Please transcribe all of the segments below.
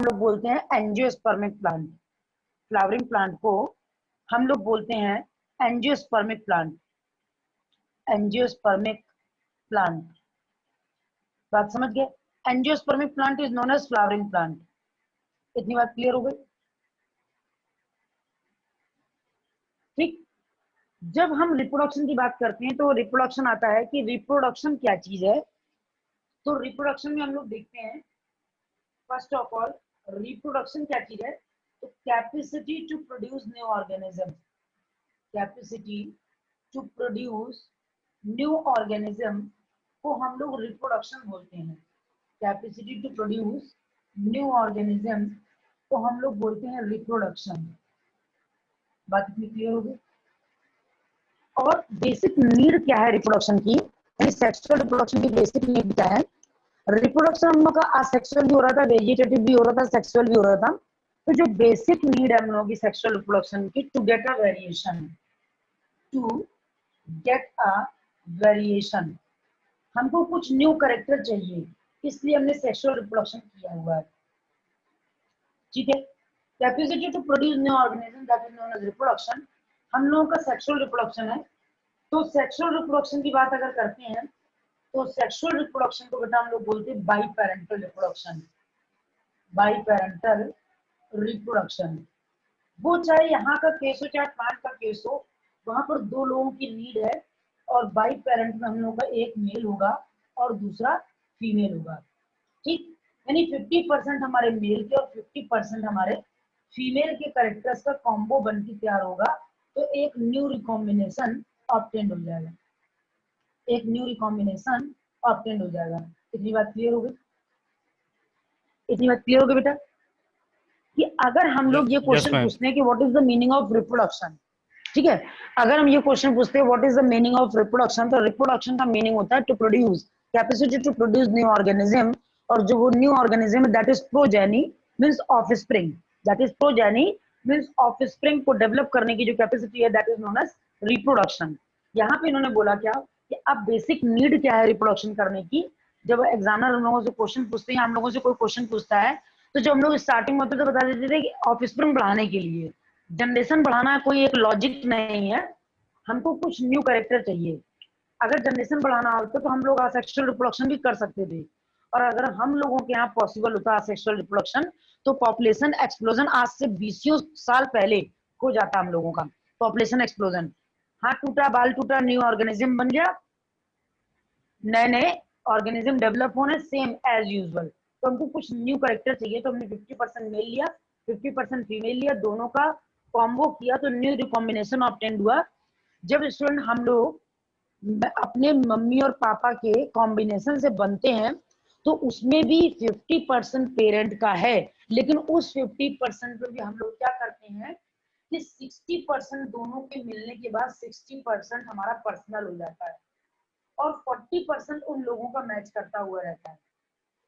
लोग बोलते हैं एंजियोस्पर्मिक प्लांट। फ्लावरिंग प्लांट को हम लोग बोलते हैं एंजियोस्पर्मिक प्लांट। एंजियोस्पर्मिक प्लांट, बात समझ गए? Angiospermic plant is known as flowering plant. इतनी बात क्लियर हो गई? ठीक। जब हम रिप्रोडक्शन की बात करते हैं तो रिप्रोडक्शन आता है कि रिप्रोडक्शन क्या चीज है। तो रिप्रोडक्शन में हम लोग देखते हैं, फर्स्ट ऑफ ऑल रिप्रोडक्शन क्या चीज है, तो capacity to produce new organism. Capacity to produce new organism को हम लोग रिप्रोडक्शन बोलते हैं। Capacity to produce new organism को हम लोग बोलते हैं रिप्रोडक्शन। बात इतनी क्लियर होगी? और बेसिक नीड क्या है रिप्रोडक्शन की, यानी सेक्सुअल रिप्रोडक्शन की बेसिक नीड क्या है? रिप्रोडक्शन हम लोग का असेक्सुअल भी हो रहा था, वेजिटेटिव भी हो रहा था, सेक्सुअल भी हो रहा था। तो जो बेसिक नीड है हम लोगों की सेक्सुअल रिप्रोडक्शन की, to get a variation, to get a variation, हमको कुछ न्यू कैरेक्टर चाहिए, इसलिए हमने सेक्सुअल रिप्रोडक्शन किया हुआ है। ठीक है। Capacity to produce new organism that is known as reproduction, हम लोगों का सेक्सुअल रिप्रोडक्शन है। तो सेक्सुअल रिप्रोडक्शन की बात अगर करते हैं तो सेक्सुअल रिप्रोडक्शन को बेटा हम लोग बोलते हैं by parental reproduction. By parental reproduction, वो चाहे यहाँ का केस हो चाहे प्लांट का केस हो, वहां पर दो लोगों की नीड है और बाई पेरेंट में हम लोग का एक मेल होगा और दूसरा फीमेल होगा। ठीक, यानी 50% हमारे मेल के और 50% हमारे फीमेल के कैरेक्टर्स का कॉम्बो बन के तैयार होगा, तो एक न्यू रिकॉम्बिनेशन ऑब्टेंड हो जाएगा। एक न्यू रिकॉम्बिनेशन ऑब्टेंड हो जाएगा। इतनी बात क्लियर हो गई? इतनी बात क्लियर हो गई बेटा कि अगर हम लोग ये क्वेश्चन पूछते हैं कि what is the meaning of reproduction, ठीक है, अगर हम ये क्वेश्चन पूछते हैं what is the meaning of reproduction, तो रिप्रोडक्शन का मीनिंग होता है to produce, capacity to produce new organism, और जो वो new organism that is progeny means offspring, that is progeny means offspring को डेवलप करने की जो कैपेसिटी है that is known as reproduction. यहाँ पे इन्होंने बोला क्या कि अब बेसिक नीड क्या है रिप्रोडक्शन करने की। जब एग्जामिनर हम लोगों से क्वेश्चन पूछते हैं, हम लोगों से कोई क्वेश्चन पूछता है, तो जब हम लोग स्टार्टिंग में होते तो बता देते थे कि ऑफस्प्रिंग बढ़ाने के लिए, जनरेशन बढ़ाना कोई एक लॉजिक नहीं है, हमको कुछ न्यू कैरेक्टर चाहिए। अगर जनरेशन बढ़ाना होता तो हम लोग असेक्सुअल रिप्रोडक्शन भी कर सकते थे, और अगर हम लोगों के यहाँ पॉसिबल होता असेक्सुअल रिप्रोडक्शन, तो पॉपुलेशन एक्सप्लोजन आज से 20 साल पहले हो जाता हम लोगों का पॉपुलेशन एक्सप्लोजन। हाथ टूटा, बाल टूटा, न्यू ऑर्गेनिज्म बन गया, नए नए ऑर्गेनिज्म डेवलप होने सेम एज यूजुअल। तो हमको कुछ न्यू कैरेक्टर चाहिए, तो हमने 50% मेल लिया, 50% फीमेल लिया, दोनों का कॉम्बो किया, तो न्यू रिकॉम्बिनेशन ऑब्टेंड हुआ। जब स्टूडेंट हम लोग अपने मम्मी और पापा के कॉम्बिनेशन से बनते हैं, तो उसमें भी 50% पेरेंट का है, लेकिन उस 50% में भी हम लोग क्या करते हैं कि 60% दोनों के मिलने के बाद 60% हमारा पर्सनल हो जाता है, और 40% उन लोगों का मैच करता हुआ रहता है।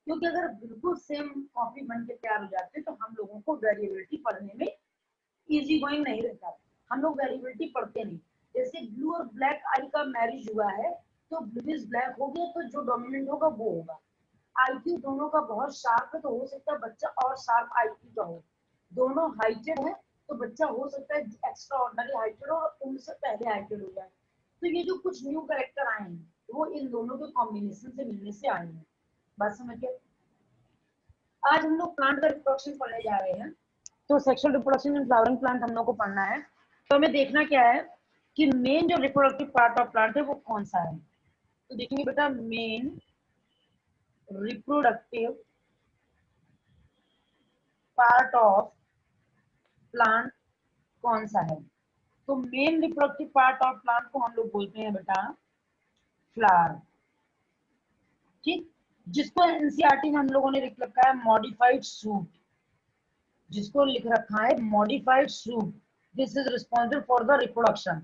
क्योंकि अगर बिल्कुल सेम कॉपी बन के तैयार हो जाते तो हम लोगों को वेरिएबिलिटी पढ़ने में इजी गोइंग नहीं रहता। हम लोग वेरिएबिलिटी पढ़ते नहीं। जैसे ब्लू और ब्लैक आई का मैरिज हुआ है, तो ब्लू इज ब्लैक हो गया, तो जो डोमिनेंट होगा वो होगा। आईक्यू दोनों का बहुत शार्प है, तो हो सकता है बच्चा और शार्प आईक्यू का हो। दोनों हाइटेड है, तो बच्चा हो सकता है एक्स्ट्रा ऑर्डिनरी हाइटेड और उनसे पहले हाइटेड हो जाए। तो ये जो कुछ न्यू कैरेक्टर आए हैं, वो इन दोनों के कॉम्बिनेशन से मिलने से आए हैं। बात समझ गए? आज हम लोग प्लांट का रिप्रोडक्शन पढ़ने जा रहे हैं, तो sexual reproduction in flowering plant हम लोग को पढ़ना है। तो हमें देखना क्या है कि मेन जो रिप्रोडक्टिव पार्ट ऑफ प्लांट है वो कौन सा है। तो देखेंगे बेटा, main reproductive part of plant कौन सा है। तो main reproductive part of plant को हम लोग बोलते हैं बेटा फ्लावर। ठीक, जिसको एनसीईआरटी में हम लोगों ने लिख रखा है मॉडिफाइड सूट, जिसको लिख रखा है modified suit, this is responsible for the reproduction.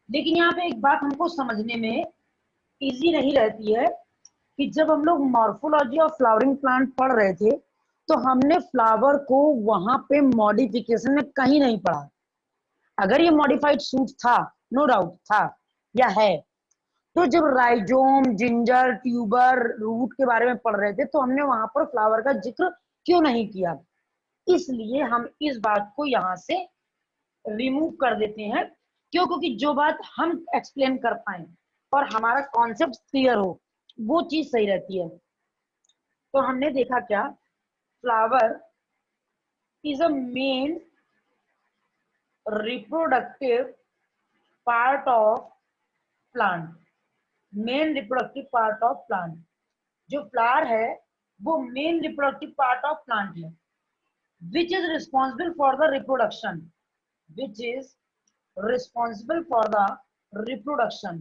लेकिन यहाँ पे एक बात हमको समझने में इजी नहीं रहती है कि जब हम लोग मॉर्फोलॉजी ऑफ फ्लावरिंग प्लांट पढ़ रहे थे, तो हमने फ्लावर को वहां पे मॉडिफिकेशन में कहीं नहीं पढ़ा। अगर ये मॉडिफाइड सूट था, नो डाउट था या है, तो जब राइजोम, जिंजर, ट्यूबर, रूट के बारे में पढ़ रहे थे, तो हमने वहां पर फ्लावर का जिक्र क्यों नहीं किया? इसलिए हम इस बात को यहां से रिमूव कर देते हैं। क्यों? क्योंकि जो बात हम एक्सप्लेन कर पाए और हमारा कॉन्सेप्ट क्लियर हो, वो चीज सही रहती है। तो हमने देखा क्या, flower is a main reproductive part of plant. Main reproductive part of plant, जो फ्लावर है वो main reproductive part of plant है, which is responsible for the reproduction, which is responsible for the reproduction,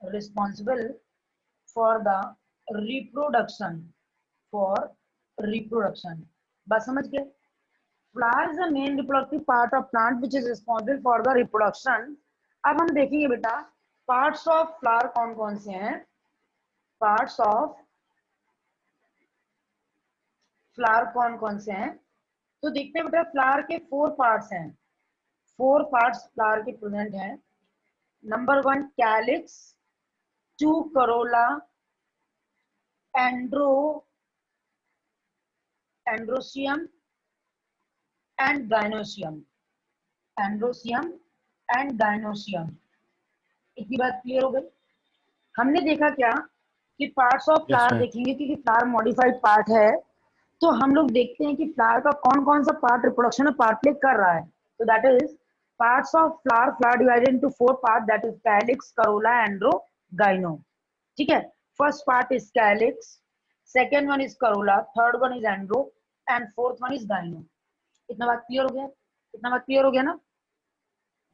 responsible for the reproduction, for reproduction। बस समझ गए? flower is the main reproductive part of plant which is responsible for the reproduction। अब हम देखेंगे बेटा parts of flower कौन कौन से हैं। पार्ट्स ऑफ फ्लावर कौन कौन से हैं, तो देखते हैं बेटा फ्लावर के 4 पार्ट्स हैं। 4 पार्ट्स फ्लावर के प्रेजेंट हैं। Number 1 calyx, 2 Corolla, androecium and gynoecium. Androecium and gynoecium. इतनी बात क्लियर हो गई? हमने देखा क्या कि parts of yes flower ma'am. देखेंगे क्योंकि फ्लावर मॉडिफाइड पार्ट है, तो हम लोग देखते हैं कि फ्लावर का कौन कौन सा पार्ट रिप्रोडक्शन में पार्ट प्ले कर रहा है। तो that is parts of flower, flower divided into 4 part, that is calyx, corolla, andro, gyno. ठीक है, first part is calyx, second one is corolla, third one is andro and fourth one is gyno. इतना बात clear हो गया? इतना बात clear हो गया ना?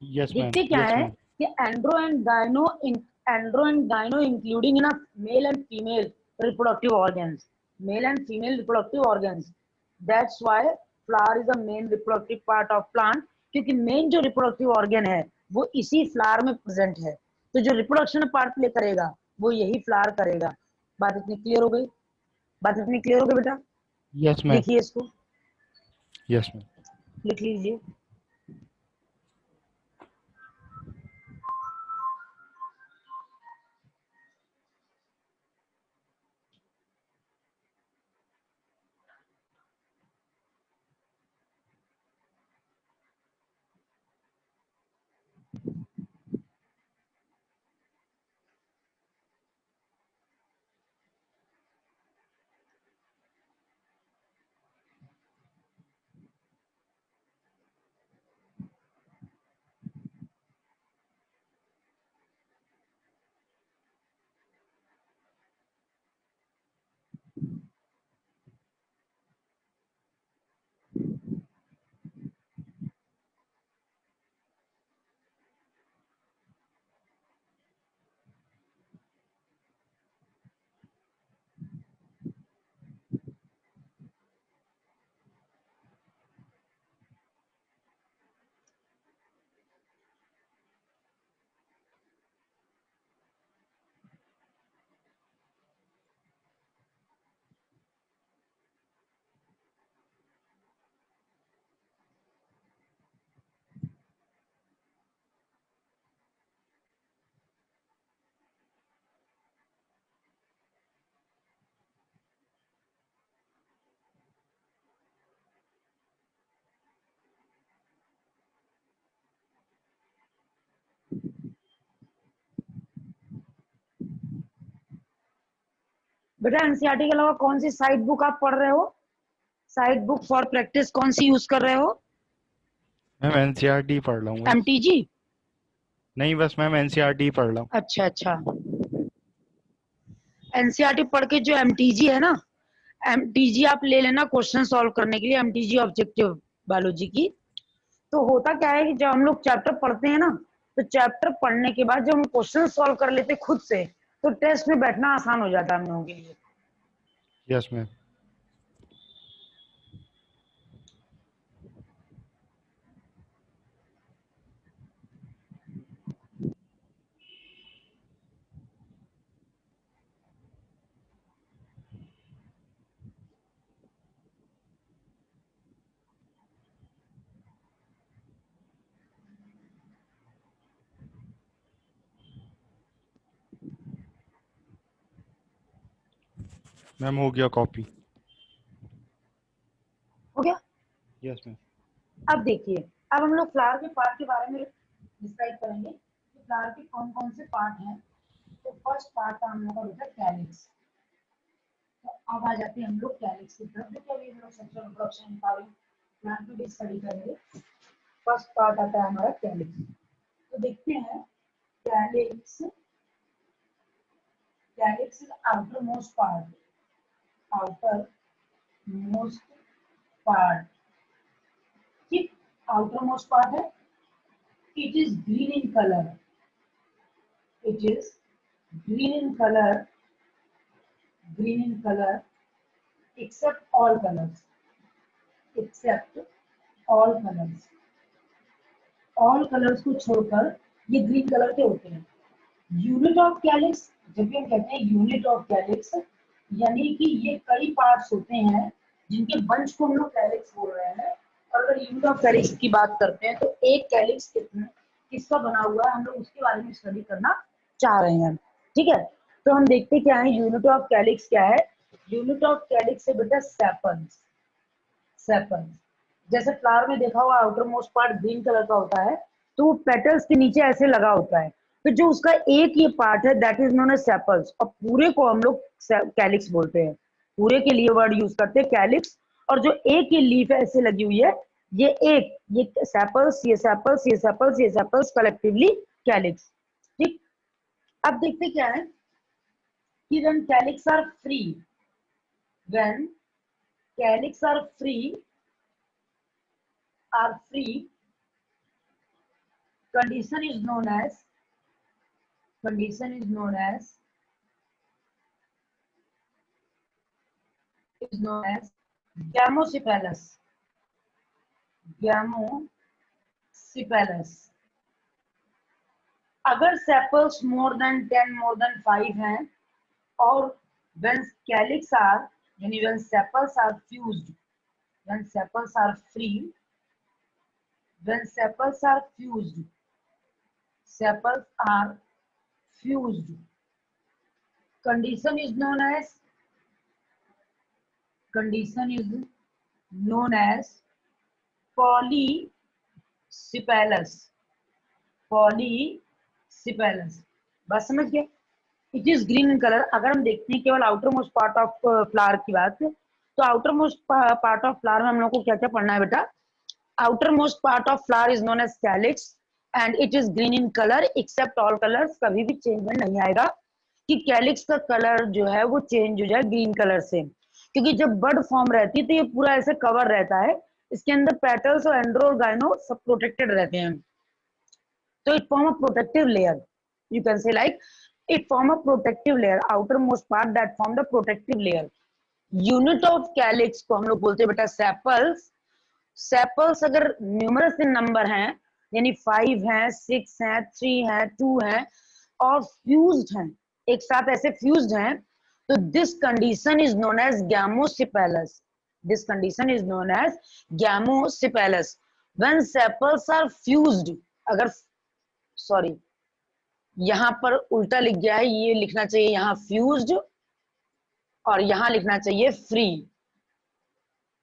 Yes ma'am. देखते क्या यस है मैम। कि andro and gyno including in male and female reproductive organs, male and female reproductive organs. That's why flower is the main reproductive part of plant, क्योंकि मेन जो reproductive organ है वो इसी flower में present है। तो जो रिप्रोडक्शन पार्ट प्ले करेगा वो यही फ्लावर करेगा। बात इतनी क्लियर हो गई? बात इतनी क्लियर हो गई बेटा? Yes ma'am. लिखिए इसको, यस मैम। लिख लीजिए। बेटा एनसीईआरटी के अलावा कौन सी साइट बुक आप पढ़ रहे हो? साइट बुक फॉर प्रैक्टिस कौन सी यूज कर रहे हो? मैम एनसीईआरटी पढ़ रहा हूँ बस। एमटीजी? नहीं, बस मैम एनसीईआरटी पढ़ रहा हूँ। अच्छा अच्छा, एनसीईआरटी पढ़ के जो एमटीजी है ना, एमटीजी आप ले लेना क्वेश्चन सॉल्व करने के लिए, एमटीजी ऑब्जेक्टिव बायोलॉजी की। तो होता क्या है कि जब हम लोग चैप्टर पढ़ते हैं ना, तो चैप्टर पढ़ने के बाद जब हम क्वेश्चन सॉल्व कर लेते खुद से, तो टेस्ट में बैठना आसान हो जाता है हम लोगों के लिए। Yes ma'am. मैम हो गया कॉपी। Yes ma'am. अब देखिए, अब हम लोग फ्लावर के पार्ट के बारे में डिस्क्राइब करेंगे कि फ्लावर के कौन कौन से पार्ट हैं। तो फर्स्ट पार्ट का हम लोग का होता है कैलिक्स। तो अब आ जाते हैं हम लोग कैलिक्स की तरफ। देखिए अभी हम लोग सेक्सुअल रिप्रोडक्शन प्लांट में भी स्टडी करेंगे। फर्स्ट पार्ट आता है हमारा कैलिक्स। तो देखते हैं calyx. Calyx is outer most part, outer most part, ठीक, आउटर मोस्ट पार्ट है। It is green in colour, it is green in color, green in color except all colors, except all colors, all colors को छोड़कर ये green colour के होते हैं। Unit of calyx, जब भी हम कहते हैं यूनिट ऑफ कैलिक्स, यानी कि ये कई पार्ट्स होते हैं जिनके बंच को हम लोग कैलिक्स बोल रहे हैं। और अगर यूनिट ऑफ कैलिक्स की बात करते हैं तो एक कैलिक्स किसका बना हुआ है, हम लोग उसके बारे में स्टडी करना चाह रहे हैं। ठीक है, तो हम देखते क्या है यूनिट ऑफ कैलिक्स क्या है। यूनिट ऑफ कैलिक्स से बेटा सेपल्स। सेपल्स जैसे फ्लावर में देखा हुआ outer most part green colour का होता है, तो वो पेटल्स के नीचे ऐसे लगा होता है। तो जो उसका एक ये पार्ट है that is known as sepals, और पूरे को हम लोग कैलिक्स बोलते हैं। पूरे के लिए वर्ड यूज करते हैं कैलिक्स। और जो एक ये लीफ ऐसे लगी हुई है, ये एक, ये सेपल्स, ये सेपल्स, ये सेपल्स, ये सेपल्स, कलेक्टिवली कैलिक्स। ठीक, अब देखते क्या है कि when calyx are free, when calyx are free, condition is known as gamocephalus, gamocephalus। अगर sepals more than 10, more than 5 हैं, और when calyx are, यानी when sepals are fused, when sepals are free, when sepals are fused, sepals are fused, condition is known as polycephalus, polycephalus। बस समझ गए। It is green in colour. अगर हम देखते हैं केवल outer most part of flower की बात, तो outer most part of flower में हम लोग को क्या क्या पढ़ना है बेटा। Outer most part of flower is known as calyx and it is green in colour except all colours. कभी भी चेंजमेंट नहीं आएगा कि कैलिक्स का कलर जो है वो चेंज हो जाए ग्रीन कलर से, क्योंकि जब बर्ड फॉर्म रहती है तो ये पूरा ऐसे कवर रहता है। इसके अंदर पेटल्स और एंड्रो और गाइनो सब प्रोटेक्टेड रहते हैं। तो it form a protective layer, you can say like it form a protective layer, outermost part that form the protective layer। unit of calyx को हम लोग बोलते हैं बेटा सेपल्स। सेपल्स अगर न्यूमरस इन नंबर हैं, यानी 5 हैं, 6 हैं, 3 हैं, 2 हैं, और फ्यूज्ड हैं, एक साथ ऐसे फ्यूज्ड हैं, तो this condition is known as gamosepalous. This condition is known as gamosepalous. When sepals are fused, अगर सॉरी यहां पर उल्टा लिख गया है, ये लिखना चाहिए यहाँ फ्यूज्ड और यहां लिखना चाहिए फ्री।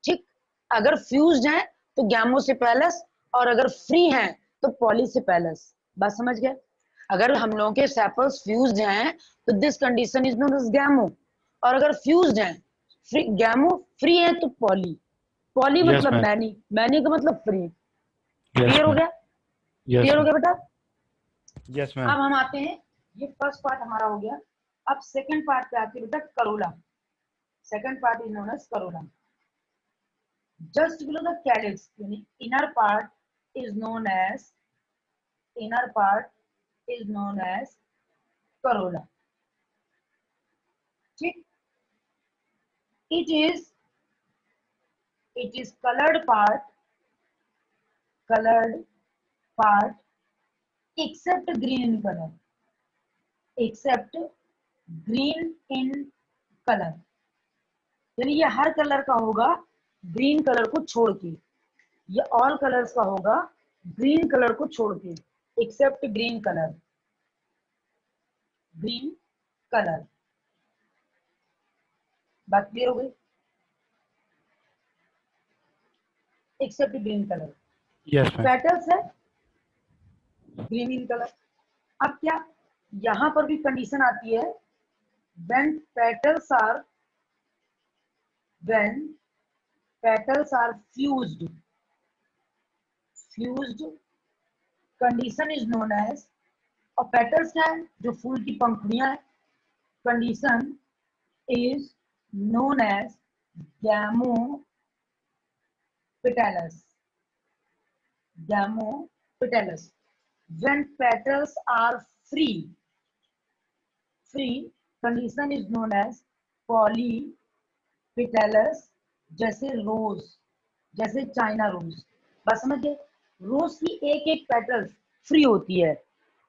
ठीक, अगर फ्यूज्ड है तो गैमोसेपेलस, और अगर फ्री है तो पॉलीसेपेलस। बात समझ गए। अगर हम लोगों के सेपल्स फ्यूज्ड हैं तो this condition is known as gamo, और अगर फ्यूज्ड हैं फ्री, गैमो फ्री है तो पॉली। पॉली यस मतलब मैम। मैनी, मैनी का मतलब फ्री। यस क्लियर हो मैम। गया, यस क्लियर हो मैम। गया बेटा। Yes ma'am. अब हम आते हैं, ये फर्स्ट पार्ट हमारा हो गया। अब सेकंड पार्ट पे आते हैं बेटा corolla. Second part is known as corolla. Just below the calyx, यानी inner part is known as, inner part is known as corolla. ठीक, it is colored part except green in color, except green in color, यानी ये हर colour का होगा green colour को छोड़ के। ये ऑल कलर्स का होगा ग्रीन कलर को छोड़ के, except green colour, green colour. बात क्लियर हो गई। Except green colour. Yes, ma'am. Petals है ग्रीन इन कलर। अब क्या यहां पर भी कंडीशन आती है, when petals are fused condition is known as, और पेटल्स क्या है, जो फूल की पंखुड़ियां है, condition is known as gamopetalous. Gamopetalous. When petals are free condition is known as polypetalous. जैसे रोज, जैसे चाइना रोज, बस समझिए, रोज की एक एक पेटल्स फ्री होती है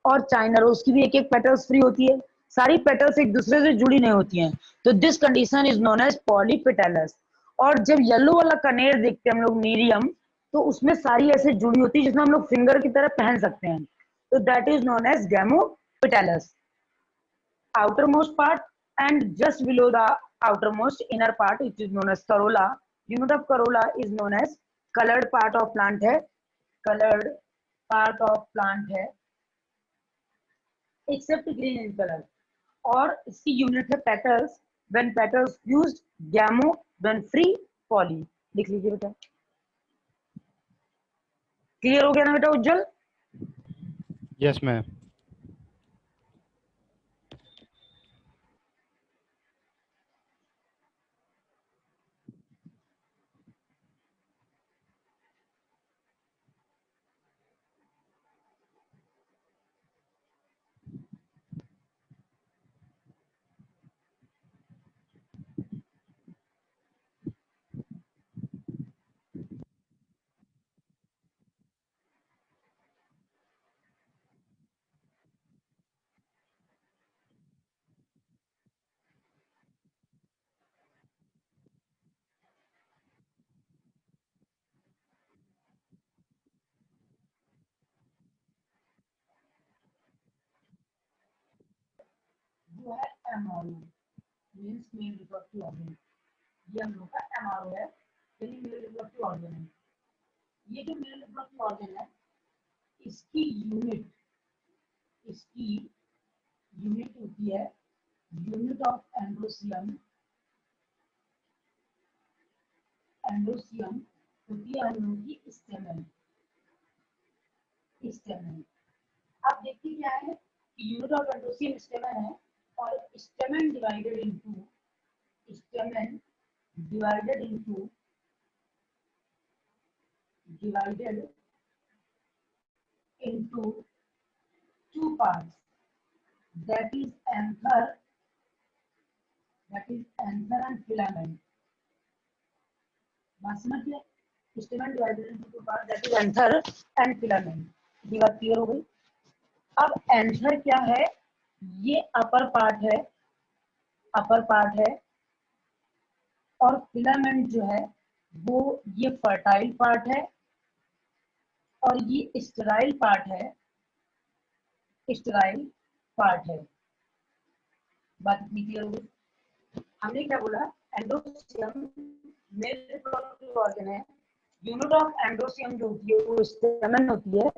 और चाइना रोज की भी एक एक पेटल्स फ्री होती है, सारी पेटल्स एक दूसरे से जुड़ी नहीं होती हैं, तो this condition is known as polypetalous. और जब येलो वाला कनेर देखते हैं हम लोग नीरियम, तो उसमें सारी ऐसे जुड़ी होती है जिसमें हम लोग फिंगर की तरह पहन सकते हैं, तो that is known as gamopetalous. outermost part and just below the outermost inner part which is known as corolla. Unit of corolla is known as colored part of plant है, colored part of plant है except green in color। और इसकी unit है petals, when petals fused, gamo, when free, poly। लिख लीजिए बेटा। Clear हो गया ना बेटा उज्जवल? Yes, ma'am. जो है MRO means mail reproductive organ, ये हम लोग का एमआरओ है, यानी मेल रिप्रोडक्टिव ऑर्गन है। ये जो मेल रिप्रोडक्टिव ऑर्गन है, इसकी यूनिट होती है यूनिट ऑफ एंड्रोसियम। एंड्रोसियम होती है हम लोगों की स्टेमेन। अब देखिए क्या है, यूनिट ऑफ एंड्रोसियम स्टेमेन है, और stamen divided into two parts, that is anther and filament। बात समझिए, stamen divided into two part, that is anther and filament. ये बात क्लियर हो गई? अब एंथर क्या है, ये अपर पार्ट है, और फिलामेंट जो है वो ये फर्टाइल पार्ट है, और ये स्टेराइल पार्ट है। बात इतनी क्लियर हो गई? हमने क्या बोला, एंडोसियम मेल रिप्रोडक्टिव ऑर्गन है, यूनिट ऑफ एंडोसियम जो होती है वो स्टेमन होती है,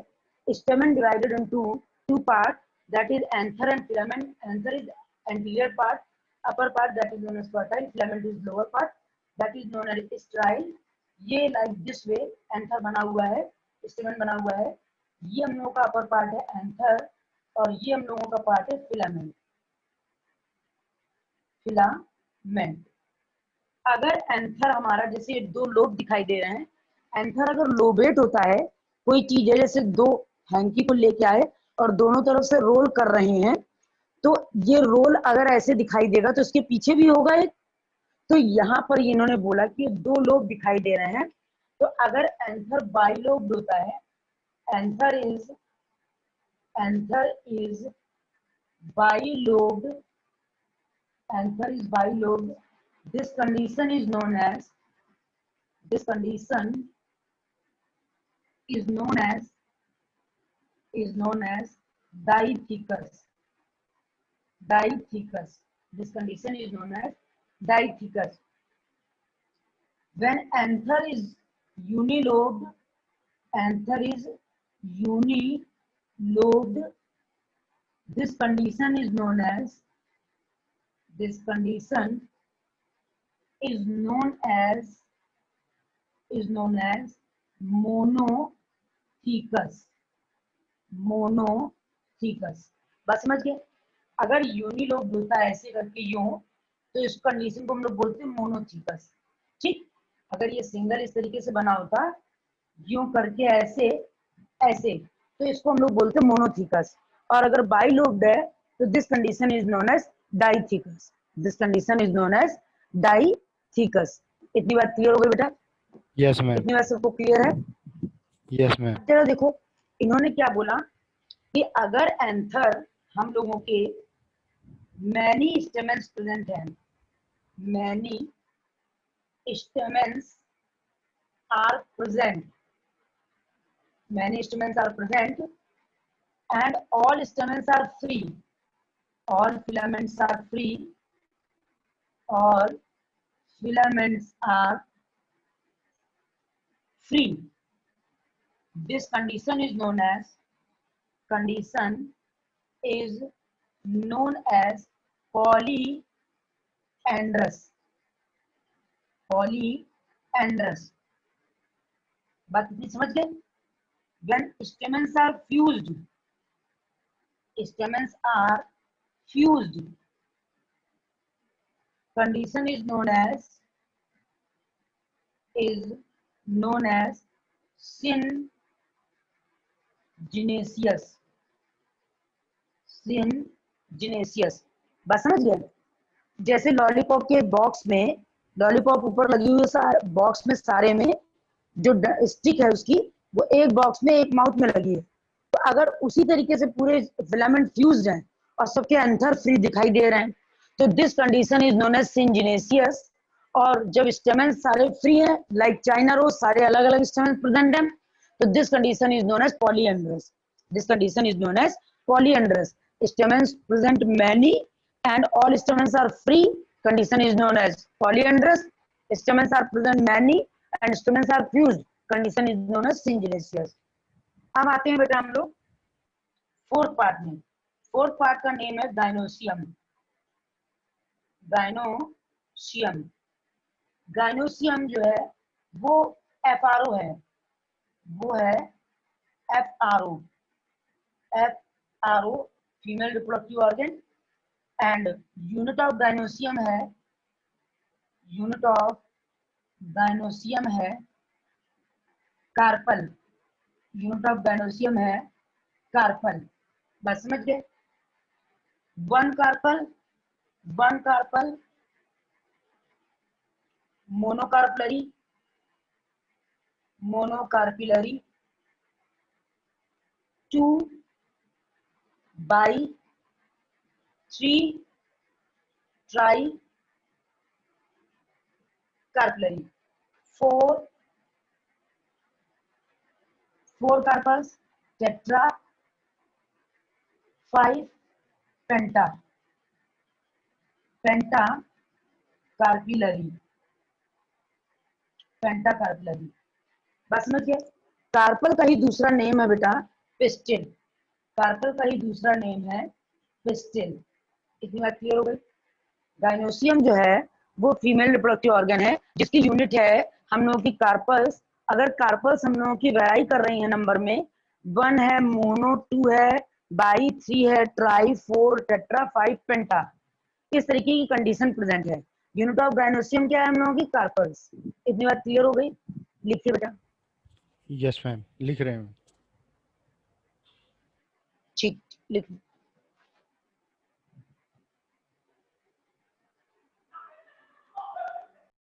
stamen divided into two part, that is anther and filament. Anther is anterior part, upper part that is known as fertile, filament is lower part that is known as sterile. ये like this way anther बना हुआ है, स्टेमन बना हुआ है, ये हम लोगों का अपर पार्ट है एंथर, और ये हम लोगों का पार्ट है फिलामेंट। अगर एंथर हमारा, जैसे दो लोब दिखाई दे रहे हैं, एंथर अगर लोबेट होता है, कोई चीज है जैसे दो हैंकी को लेके आए और दोनों तरफ से रोल कर रहे हैं, तो ये रोल अगर ऐसे दिखाई देगा तो इसके पीछे भी होगा एक। तो यहाँ पर इन्होंने बोला कि दो लोब दिखाई दे रहे हैं, तो अगर एंथर बाइलोब्ड होता है, anther is bilobed, this condition is known as diathecus. This condition is known as diathecus. When anther is unilobed anther is unilobed. This condition is known as monothecous. बस समझ गए। अगर यूनिलोब होता है ऐसे करके यूं, तो इस कंडीशन को हम लोग बोलते हैं मोनोथीकस। ठीक, अगर ये सिंगल इस तरीके से बना होता यूं करके ऐसे ऐसे, तो इसको हम लोग बोलते हैं मोनोथीकस। और अगर बाइलोब्ड है तो this condition is known as dithecous. This condition is known as dithecous. इतनी बात क्लियर हो गई बेटा? Yes, ma'am. इतनी बात सबको क्लियर है? Yes, ma'am. चलो देखो, इन्होंने क्या बोला कि अगर एंथर हम लोगों के मैनी स्टेमेंस प्रेजेंट है, many stamens are present, many stamens are present and all stamens are free, all filaments are free, all filaments are free. This condition is known as polyandrous. Polyandrous. बात इतनी समझ गए? When stamens are fused, condition is known as syngenesious. बस समझ गए? जैसे lollipop के box में, लॉलीपॉप ऊपर लगी हुई है, बॉक्स में सारे में जो स्टिक है उसकी, वो एक बॉक्स में एक माउथ में लगी है। तो अगर उसी तरीके से पूरे फिलामेंट फ्यूज्ड हैं और सबके एंथर फ्री दिखाई दे रहे हैं, तो this condition is known as syngenesious. और जब स्टेमेंस सारे फ्री हैं, लाइक चाइना रोज सारे अलग अलग स्टेमेंस प्रेजेंट हैं, तो this condition is known as polyandrous. This condition is known as polyandrous. Stamens present many and all stamens are free, condition is known as polyandrous. Stamens are present many and stamens are fused, condition is known as syngenesious. अब आते हैं बेटा हम लोग fourth part में। Fourth part का name है gynoecium. Gynoecium, gynoecium जो है वो एफआरओ है, वो है FRO. FRO female reproductive organ. And unit of gynoecium है, यूनिट ऑफ गाइनोसियम है कार्पल। यूनिट ऑफ गाइनोसियम है कार्पल। बस समझ गए? One carpel monocarpellary, two bi, three tricarpellary, four carpels tetra, five penta carpellary. बस समझिए, carpel का ही दूसरा नेम है बेटा पिस्टिल। कार्पल का ही दूसरा नेम है पिस्टिल। इतनी बात क्लियर हो गई? गाइनोसियम जो है वो फीमेल रिप्रोडक्टिव ऑर्गन है जिसकी यूनिट है हम लोगों की कार्पल्स। अगर कार्पल्स हम लोगों की वेराई कर रही है नंबर में, 1 है, मोनो 2 है, बाई 3 है, ट्राई 4, टेट्रा 5, पेंटा, इस तरीके की कंडीशन प्रेजेंट है। यूनिट ऑफ गाइनोसियम क्या है हम लोगों की? कार्पल्स। इतनी बात क्लियर हो गई? लिखिए बेटा। Yes, ma'am. लिख रहे हैं। ठीक, लिख।